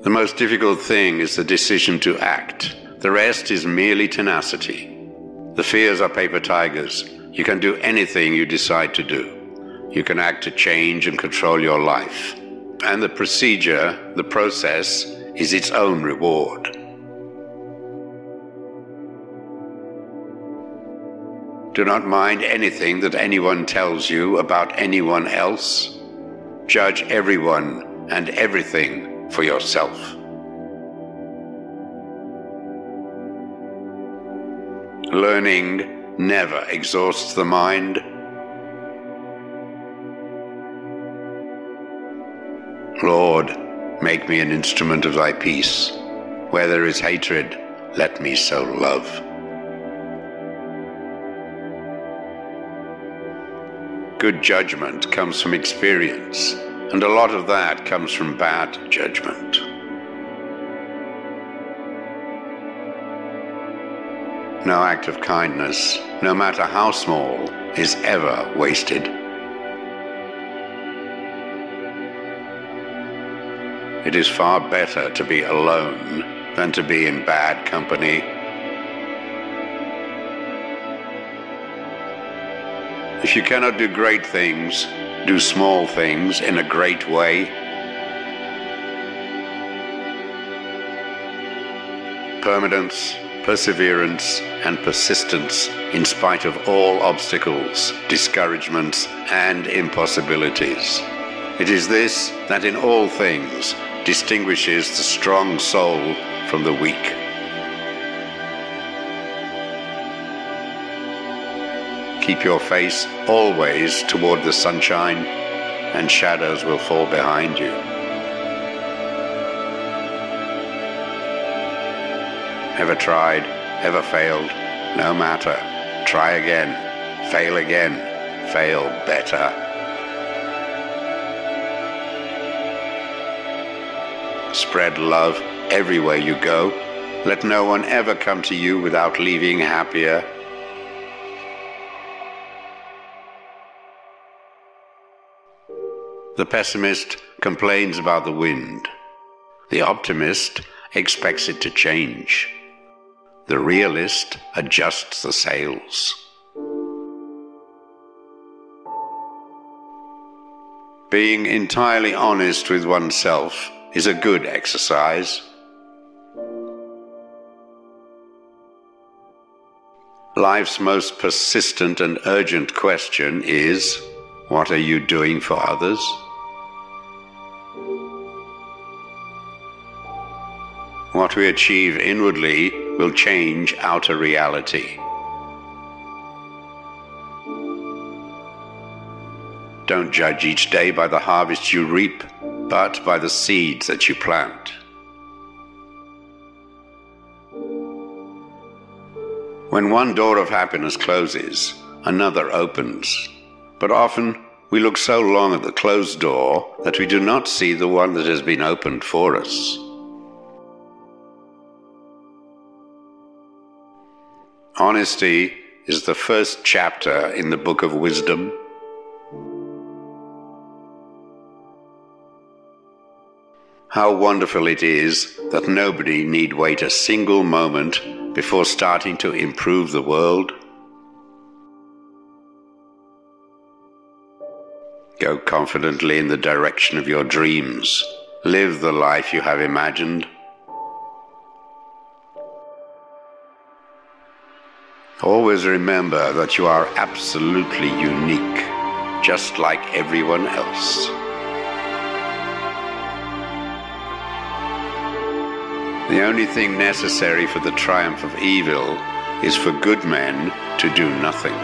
The most difficult thing is the decision to act. The rest is merely tenacity. The fears are paper tigers. You can do anything you decide to do. You can act to change and control your life. And the procedure, the process, is its own reward. Do not mind anything that anyone tells you about anyone else. Judge everyone and everything for yourself. Learning never exhausts the mind. Lord, make me an instrument of thy peace. Where there is hatred, let me sow love. Good judgment comes from experience, and a lot of that comes from bad judgment. No act of kindness, no matter how small, is ever wasted. It is far better to be alone than to be in bad company. If you cannot do great things, do small things in a great way. Permanence, perseverance, and persistence in spite of all obstacles, discouragements, and impossibilities. It is this that in all things distinguishes the strong soul from the weak. Keep your face always toward the sunshine, and shadows will fall behind you. Ever tried, ever failed? No matter. Try again, fail better. Spread love everywhere you go. Let no one ever come to you without leaving happier. The pessimist complains about the wind. The optimist expects it to change. The realist adjusts the sails. Being entirely honest with oneself is a good exercise. Life's most persistent and urgent question is, what are you doing for others? What we achieve inwardly will change outer reality. Don't judge each day by the harvest you reap, but by the seeds that you plant. When one door of happiness closes, another opens. But often we look so long at the closed door that we do not see the one that has been opened for us. Honesty is the first chapter in the book of wisdom. How wonderful it is that nobody need wait a single moment before starting to improve the world. Go confidently in the direction of your dreams. Live the life you have imagined. Always remember that you are absolutely unique, just like everyone else. The only thing necessary for the triumph of evil is for good men to do nothing.